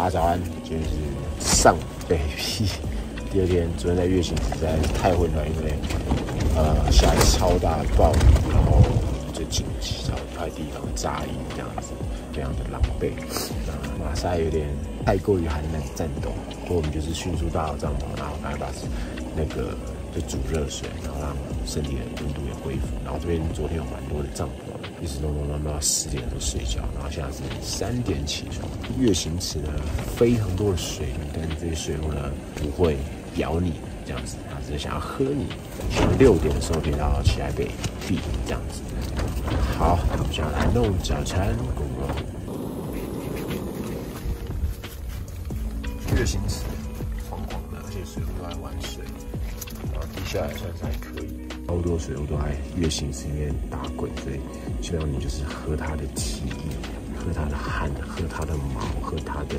大家早安，今天是上北屁。第二天，昨天在月行实在是太混乱，因为下一超大的暴雨，然后就紧急找一块地方扎营，这样子非常的狼狈。马赛有点太过于寒冷战斗，不过我们就是迅速搭好帐篷，然后赶快把那个就煮热水，然后让身体的温度也恢复。然后这边昨天有蛮多的帐篷，一直弄到10点的时候睡觉，然后现在是3点起床。月行池呢非常多的水路，但是这些水路呢不会咬你这样子，它只是想要喝你。6点的时候可以到起来北壁这样子。好，我们现在来弄早餐，Go roll。月行池黄黄的，而且水路都在玩水，然后地下还算是还可以。超多水路都在月行池里面打滚，所以基本上你就是喝它的体液，喝它的汗，喝它的毛，喝它的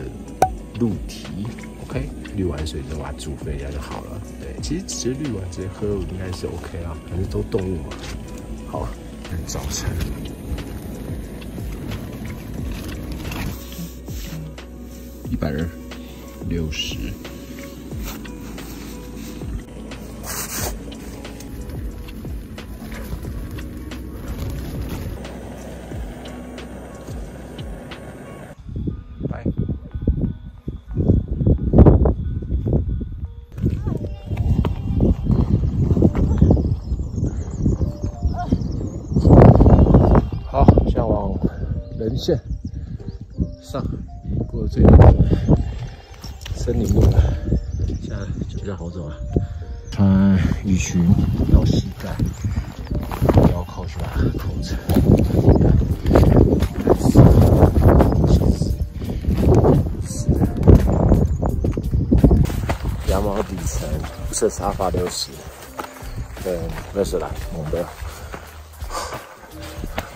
露体。OK， 滤完水之后把它煮沸一下就好了。对，其实直接滤完直接喝应该是 OK 啊，反正都动物嘛。好，看早餐。160。拜。好，现在往人线上，过最后森林路了，现在就比较好走了。穿雨裙到膝盖，腰扣去把它扣着。羊毛底层，色沙发60，跟热水篮猛的。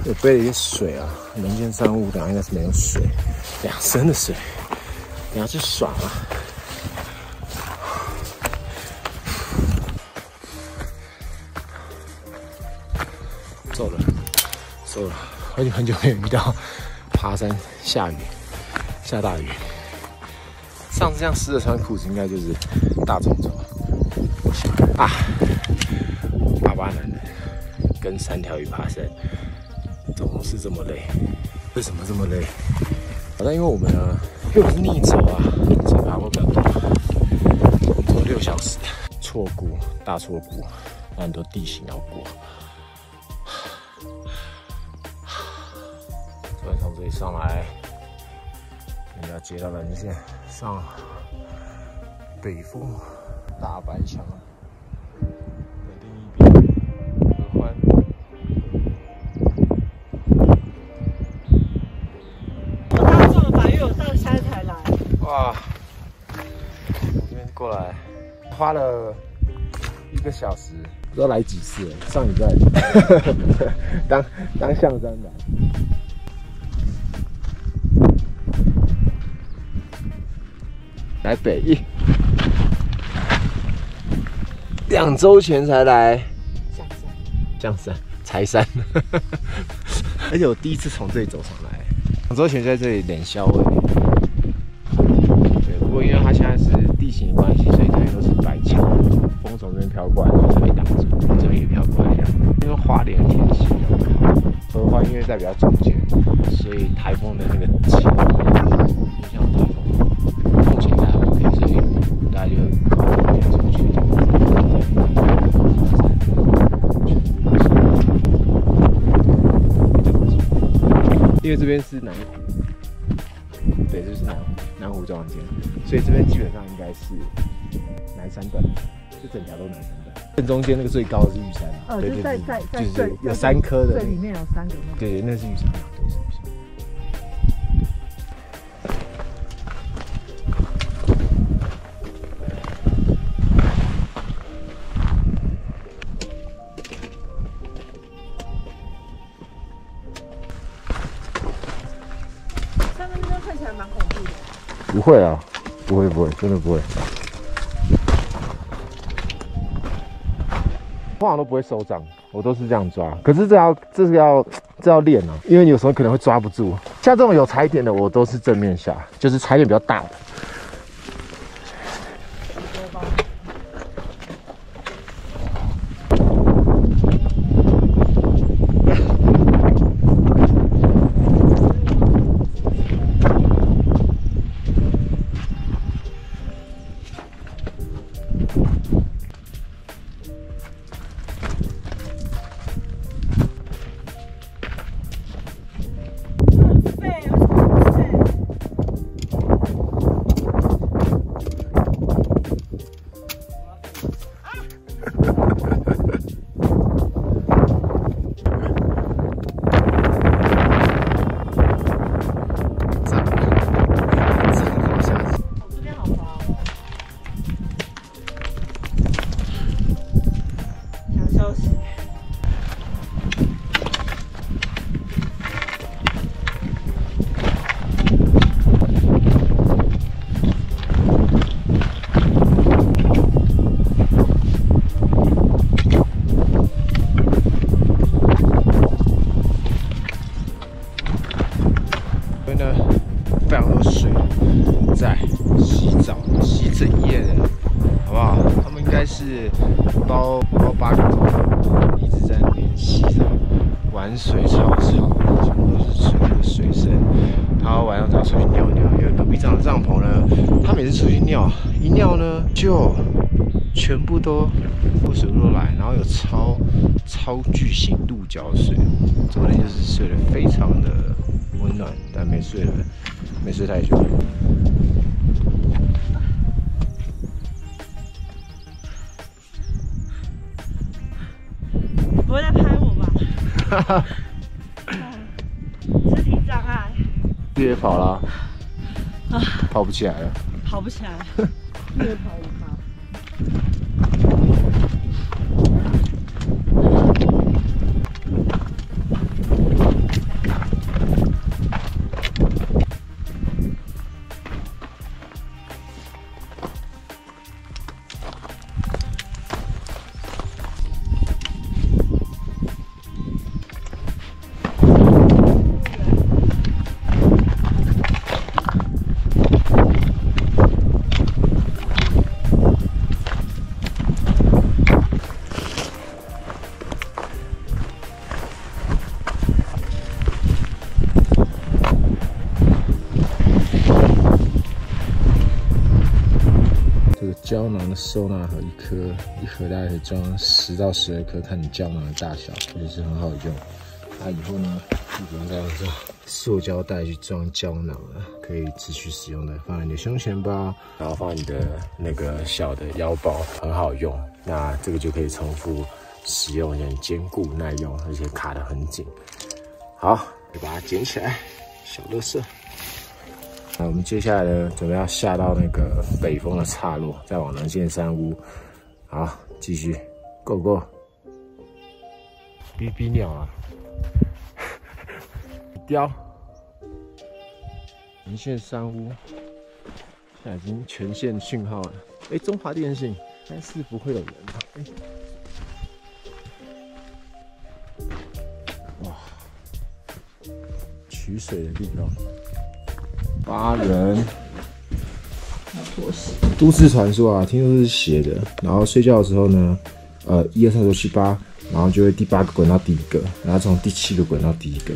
我背了一些水啊，人间商务等下应该是没有水，2升的水，等下去爽啊！走了，很久没有遇到爬山下雨，下大雨。上次这样湿的穿裤子，应该就是大众走。我想啊，88男人跟3条鱼爬山，总是这么累。为什么这么累？好像因为我们呢又是逆走啊，所以爬过比较多。我们走6小时，错过大错过，很多地形要过。昨天从这里上来，人家接到人线上北峰大白墙的另一边合欢。我刚这么白，因为我上山才来。哇！从这边过来花了1个小时，不知道来几次了。上礼拜当象山来。来北艺，2周前才来象山、柴山，而且我第一次从这里走上来。2周前在这里脸消尾，对，不过因为它现在是地形关系，所以这边都是白墙，风从这边飘过来，这边挡住，这边也飘过来这样。因为花莲天气比较好，合欢因为在比较中间，所以台风的那个气影响台风。目前还 OK， 所以大家就靠这边出去。因为这边是南湖，对，这是南湖中间，所以这边基本上应该是南山段，这整条都南山段。正中间那个最高的是玉山啊，对，就是有3颗的，这里面有3个。对，那是玉山啊，对，是玉山。看起来蛮恐怖的。不会啊，不会，真的不会。通常都不会收账，我都是这样抓。可是这要练啊，因为你有时候可能会抓不住。像这种有踩点的，我都是正面下，就是踩点比较大的。非常多水在洗澡，洗整夜的，好不好？他们应该是包8个头，一直在那边洗澡、玩水、吵，全部都是那个水声。然后晚上要出去尿尿，因为隔壁这的帐篷呢，他每次出去尿，一尿呢就全部都水都来，然后有超巨型鹿角水。昨天就是睡得非常的温暖，但没睡太久。你不会在拍我吧？哈哈。肢体障碍。越野跑啦。啊。跑不起来了。跑不起来。越跑越跑。胶囊的收纳盒一盒大概可以装10到12颗，看你胶囊的大小，也是很好用。那以后呢，就不用再用这种塑胶袋去装胶囊了，可以持续使用的，放在你的胸前包，然后放你的那个小的腰包，很好用。那这个就可以重复使用，也很坚固耐用，而且卡得很紧。好，就把它捡起来，小垃圾。那我们接下来呢，准备要下到那个北峰的岔落，再往南线山屋。好，继续 ，Go！ 哔哔鸟啊，雕，南线山屋，现在已经全线讯号了。中华电信，应该是不会有人吧？哇，取水的地方。8人，都市传说啊，听说是邪的。然后睡觉的时候呢，1、2、3、4、5、6、7、8，然后就会第8个滚到第1个，然后从第7个滚到第1个。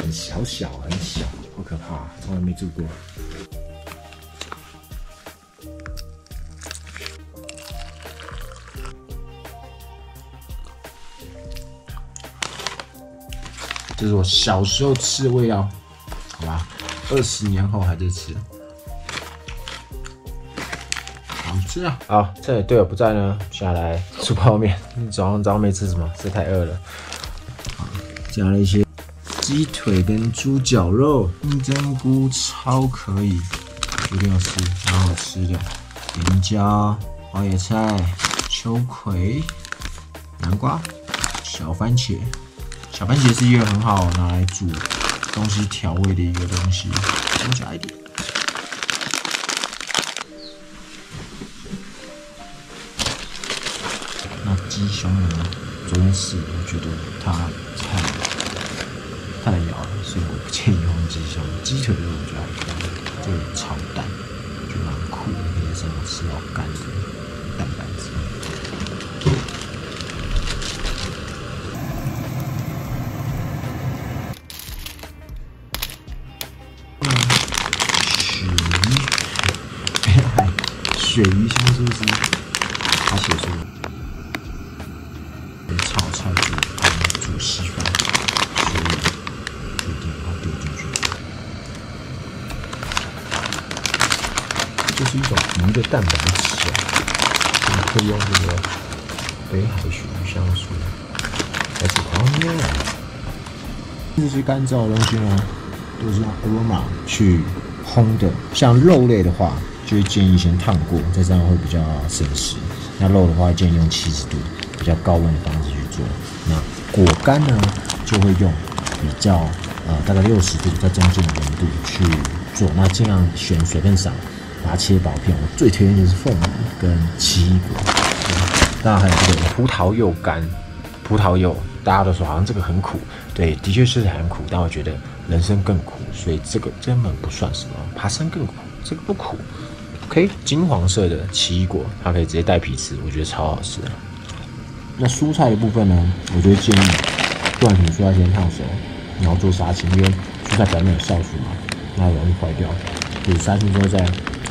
很小，好可怕，从来没住过。这是我小时候吃的味道。好吧，20年后还在吃，好吃啊！好，趁队友不在呢，下来煮泡面。早上没吃什么，实在太饿了。加了一些鸡腿跟猪脚肉，金针菇超可以，一定要吃，蛮好吃的。甜椒、花椰菜、秋葵、南瓜、小番茄。小番茄是一个很好拿来煮东西调味的一个东西，多加一点。那鸡胸呢？昨天试，我觉得它太难咬了。所以我不建议用鸡胸。鸡腿肉我觉得还可以，这个炒蛋我觉得蛮酷的，可以在上面吃到干的蛋白质。鳕鱼香酥鸡，他写说炒菜煮稀饭，所以决定把它丢进去。这就是一种鱼的蛋白质啊，我们可以用这个北海鳕鱼香酥来煮汤面。这些干燥的东西呢，都是用 aroma 去烘的。像肉类的话，就会建议先烫过，再这样会比较省时。那肉的话，建议用70度比较高温的方式去做。那果干呢，就会用比较大概60度在中间的温度去做。那尽量选水分少，把它切薄片。我最推荐就是凤梨跟奇异果。当然还有这个葡萄柚干，葡萄柚大家都说好像这个很苦，对，的确是很苦，但我觉得人参更苦，所以这个根本不算什么。爬山更苦，这个不苦。OK， 金黄色的奇异果，它可以直接带皮吃，我觉得超好吃的。那蔬菜的部分呢，我就会建议断皮蔬菜先烫熟，然后做杀青，因为蔬菜表面有酵素嘛，那容易坏掉。所以杀青之后再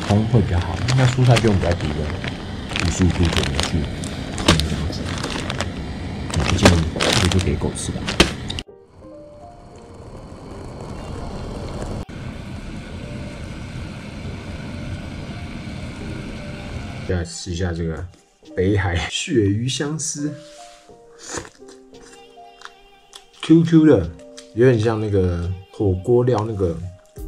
烘会比较好。那蔬菜就用比较低的55度左右去烘这样子。我不建议这就给狗吃吧。再来吃一下这个北海鳕鱼香丝 ，QQ 的，有点像那个火锅料那个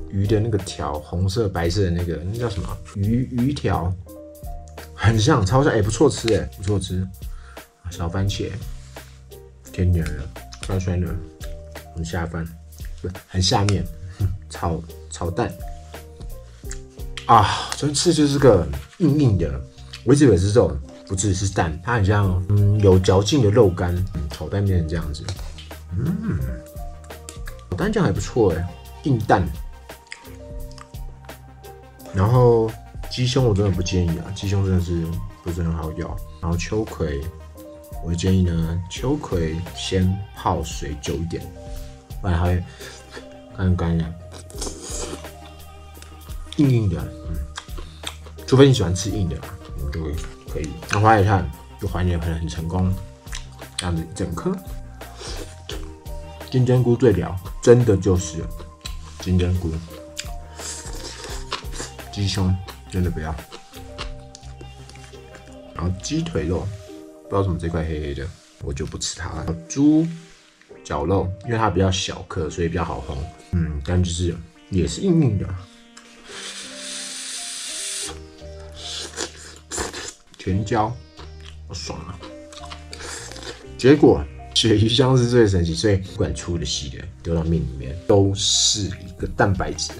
鱼的那个条，红色白色的那个，那叫什么？鱼条，很像，超像，不错吃不错吃。小番茄，甜甜的，酸酸的，很下饭，不很下面。炒蛋。啊，昨天吃就是个硬硬的，我一直以为是肉，不是，是蛋，它很像有嚼劲的肉干，炒蛋变成这样子，炒蛋酱还不错硬蛋。然后鸡胸我真的不建议啊，鸡胸真的是不是很好咬。然后秋葵，我建议呢，秋葵先泡水久一点，不然它会干干的。硬硬的，除非你喜欢吃硬的，你就可以。那花椰菜就还原很成功，这样子一整颗。金针菇最了，真的就是金针菇。鸡胸真的不要。然后鸡腿肉，不知道怎么这块黑黑的，我就不吃它了。猪绞肉，因为它比较小颗，所以比较好烘。但就是也是硬硬的。甜椒，好爽啊！结果鳕鱼香是最神奇，所以不管粗的细的丢到面里面都是一个蛋白质。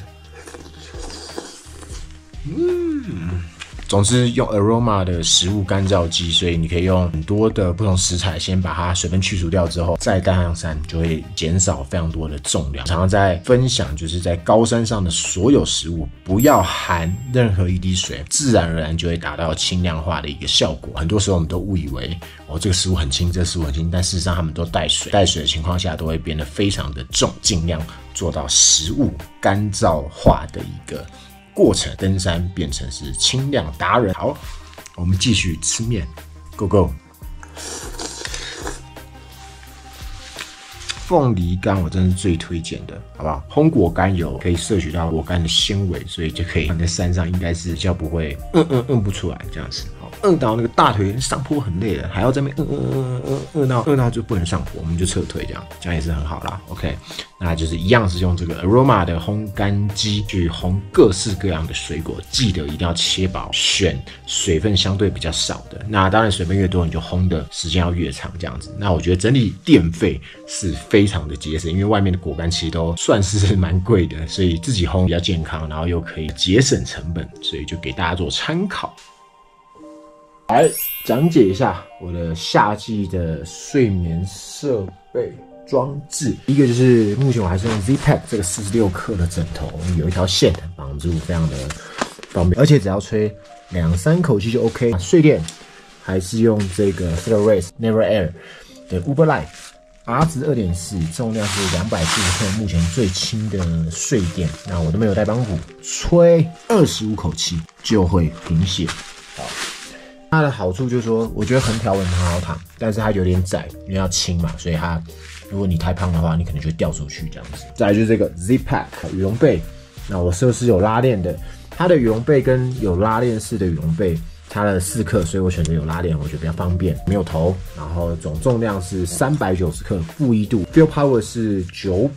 总之用 Aroma 的食物干燥机，所以你可以用很多的不同食材，先把它水分去除掉之后，再带上山，就会减少非常多的重量。常常在分享，就是在高山上的所有食物不要含任何一滴水，自然而然就会达到轻量化的一个效果。很多时候我们都误以为这个食物很轻，这个食物很轻，但事实上它们都带水，带水的情况下都会变得非常的重，尽量做到食物干燥化的一个过程，登山变成是轻量达人。好，我们继续吃面 ，Go Go。凤梨干我真是最推荐的，好不好？烘果干有可以摄取到果干的纤维，所以就可以你在山上应该是比较不会饿不出来这样子。好，饿到那个大腿上坡很累了，还要在那边饿到就不能上坡，我们就撤退这样也是很好啦。OK， 那就是一样是用这个 Aroma 的烘干机去烘各式各样的水果，记得一定要切薄，选水分相对比较少的。那当然水分越多，你就烘的时间要越长这样子。那我觉得整体电费是非常的节省，因为外面的果干其实都算是蛮贵的，所以自己烘比较健康，然后又可以节省成本，所以就给大家做参考。来讲解一下我的夏季的睡眠设备。装置。一个就是目前我还是用 Z-Pack 这个46克的枕头，有一条线绑住，非常的方便，而且只要吹2-3口气就 OK。睡垫还是用这个 Federate Never Air 的 Uberlight。R 值2.4，重量是240克，目前最轻的睡垫。那我都没有带帮谱，吹25口气就会贫血。好，它的好处就是说，我觉得横条纹很好躺，但是它有点窄，因为要轻嘛，所以它如果你太胖的话，你可能就会掉出去这样子。再来就是这个 Z-Pack 羽绒被，那我设是有拉链的，它的羽绒被跟有拉链式的羽绒被。差了4克，所以我选择有拉链，我觉得比较方便，没有头，然后总重量是390克，负1度 ，Feel Power 是900，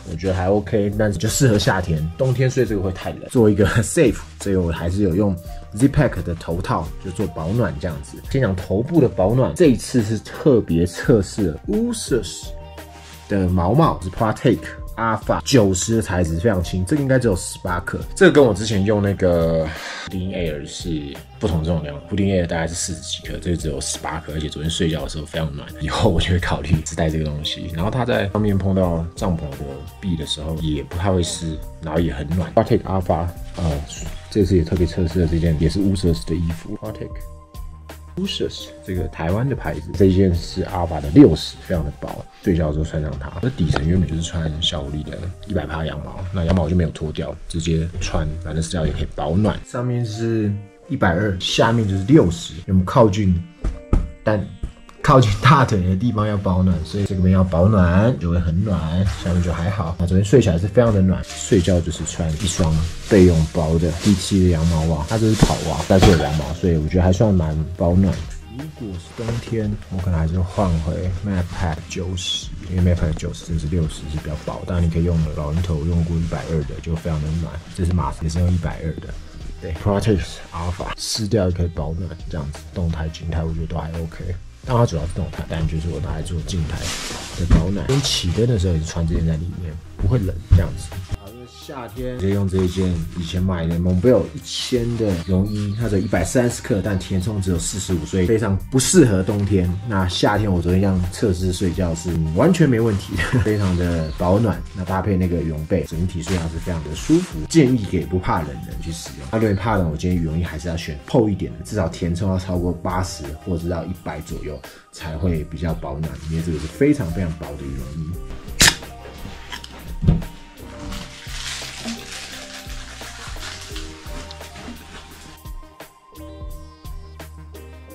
我觉得还 OK， 但是就适合夏天，冬天睡这个会太冷。做一个 safe， 所以我还是有用 Z-Pack 的头套，就做保暖这样子。先讲头部的保暖，这一次是特别测试了 USUS 的毛帽，是 Protect。Alpha 90的材质非常轻，这个应该只有18克。这个跟我之前用那个Houdini Air 是不同重量，Houdini Air 大概是40几克，这个只有18克，而且昨天睡觉的时候非常暖。以后我就会考虑只带这个东西。然后它在上面碰到帐篷的壁的时候也不太会湿，然后也很暖。Protect Alpha 这次也特别测试了这件也是 USUS 的衣服 Protect。USUS 这个台湾的牌子，这一件是 Alpha 的60，非常的薄，睡觉的时候穿上它。这底层原本就是穿小狐狸的100%羊毛，那羊毛就没有脱掉，直接穿，反正睡觉也可以保暖。上面是120，下面就是60，我们靠近大腿的地方要保暖，所以这边要保暖就会很暖，下面就还好。那昨天睡起来是非常的暖，睡觉就是穿一双备用包的第7的羊毛袜，它这是跑袜，但是有羊毛，所以我觉得还算蛮保暖。如果是冬天，我可能还是换回 MacPack 90，因为 MacPack 90这是60是比较薄，当然你可以用老人头用过120的，就非常的暖。这是马斯也是用120的。对 ，Protect Alpha 湿掉也可以保暖，这样子动态、静态我觉得都还 OK。但它主要是动态，但就是我拿来做静态的保暖。跟起灯的时候也是穿这件在里面，不会冷这样子。好，夏天直接用这一件以前买的 Montbell 1000的绒衣，它只有130克，但填充只有45，所以非常不适合冬天。那夏天我昨天这样测试睡觉是完全没问题的，非常的保暖。那搭配那个羽绒被，整体睡觉是非常的舒服。建议给不怕冷的人去使用。如果你怕冷，我建议羽绒衣还是要选厚一点的，至少填充要超过80或者到100左右才会比较保暖。因为这个是非常非常薄的羽绒衣。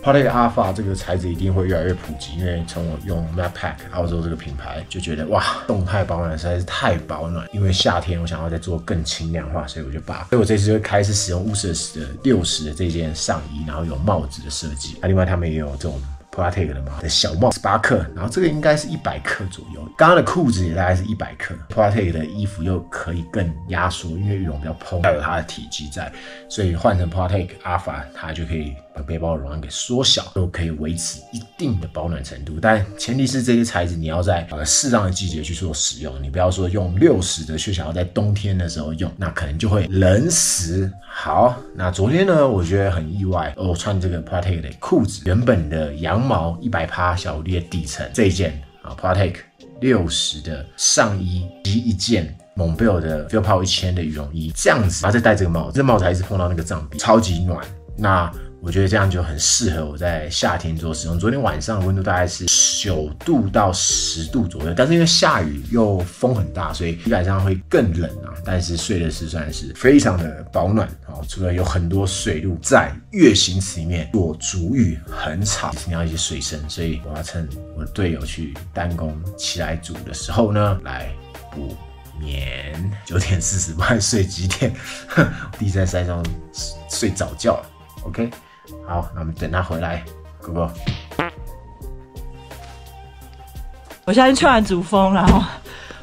Protect Alpha 这个材质一定会越来越普及，因为从我用 MacPack 澳洲这个品牌就觉得哇，动态保暖实在是太保暖。因为夏天我想要再做更轻量化，所以我这次就开始使用 USUS 的60的这件上衣，然后有帽子的设计。另外他们也有这种Protect 的嘛的小帽18克，然后这个应该是100克左右。刚刚的裤子也大概是100克 ，Protect 的衣服又可以更压缩，因为羽绒比较蓬，还有它的体积在，所以换成 Protect Alpha 它就可以把背包的容量给缩小，都可以维持一定的保暖程度。但前提是这些材质你要在适当的季节去做使用，你不要说用60的却想要在冬天的时候用，那可能就会冷死。好，那昨天呢，我觉得很意外，我穿这个 Protect 的裤子，原本的羊毛100%小狐狸的底层这一件Protect 60的上衣及一件Montbell 的 Feel Power 1000的羽绒衣，这样子，然后再戴这个帽子，这帽子还是碰到那个帐壁，超级暖。那我觉得这样就很适合我在夏天做使用。昨天晚上的温度大概是9度到10度左右，但是因为下雨又风很大，所以体感上会更冷啊。但是睡的是算是非常的保暖哦。除了有很多水路在月形池里面做足浴很吵，你要一些水声，所以我要趁我的队友去单工起来煮的时候呢，来补眠。9点40不然睡几点？弟在山上睡早觉了。OK。好，那我们等他回来 ，Go Go。我现在吹完主风，然后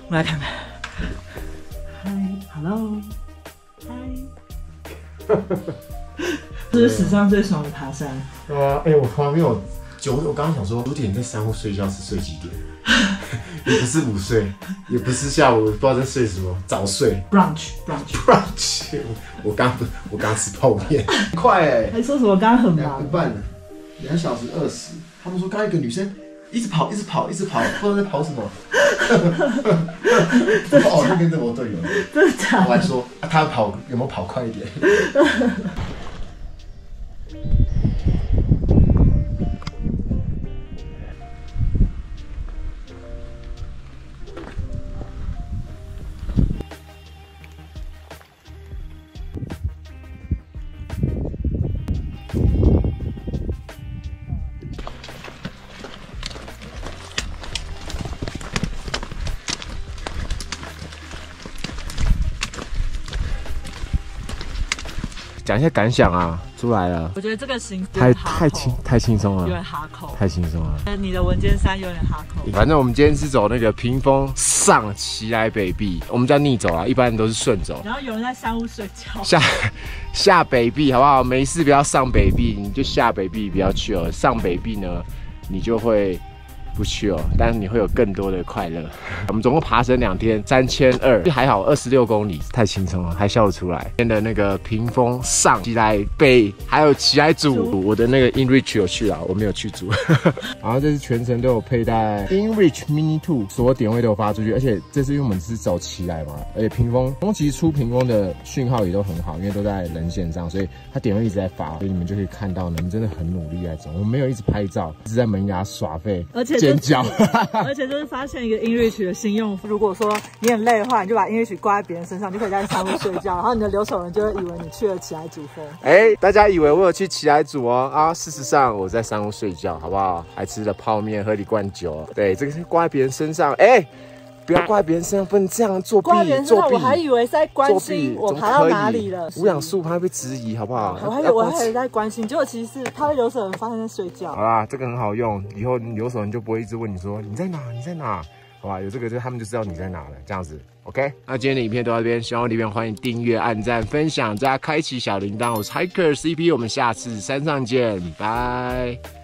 我们来看看。嗨 ，Hello， 嗨。这是史上最爽的爬山。对啊，我旁边有我刚刚想说9点在山屋睡觉是睡几点？也不是午睡，也不是下午不知道在睡什么，早睡。brunch。我刚吃泡面，快还说什么刚刚很忙？2个半了，2小时20。他们说刚刚一个女生一直跑，不知道在跑什么。哦，那边是我队友。真的假的？我还说他跑有没有跑快一点？讲一下感想啊，出来了。我觉得这个行太轻松了，有点哈口，太轻松了。你的文件衫有点哈口。反正我们今天是走那个屏风上奇来北壁，我们叫逆走啊，一般人都是顺走。然后有人在山屋睡觉。下北壁好不好？没事不要上北壁，你就下北壁不要去哦。上北壁呢，你就会不去哦，但是你会有更多的快乐。我们总共爬升2天，3200，还好26公里，太轻松了，还笑得出来。今天的那个屏风上、奇来北，还有奇来主，我的那个 InReach 有去啊，我没有去主。然后这是全程都有佩戴 InReach Mini 2，所有点位都有发出去，而且这是因为我们是走奇来嘛，而且屏风其实出屏风的讯号也都很好，因为都在人线上，所以它点位一直在发，所以你们就可以看到呢，我们真的很努力在走，我们没有一直拍照，一直在门牙耍废，而且尖叫。而且就是发现一个 InReach 的新用户，如果说你很累的话，你就把 InReach 挂在别人身上，就可以在上面睡觉，然后你的留守人就会以为你去了奇来主峰。大家以为我有去奇来主哦啊，事实上我在山屋睡觉，好不好？还吃了泡面，喝了一罐酒。对，这个是挂在别人身上，不要挂在别人身上，不能这样作弊。挂在别人身上，我还以为是在关心我爬到哪里了。无氧素怕被质疑，好不好？我还以为在关心，结果其实是他的留守人发现在睡觉。好啦，这个很好用，以后留守人就不会一直问你说你在哪，你在哪，好吧？有这个就他们就知道你在哪了，这样子。OK， 那今天的影片就到这边，喜欢我的影片欢迎订阅、按赞、分享，再开启小铃铛。我是 Hiker CP， 我们下次山上见，拜。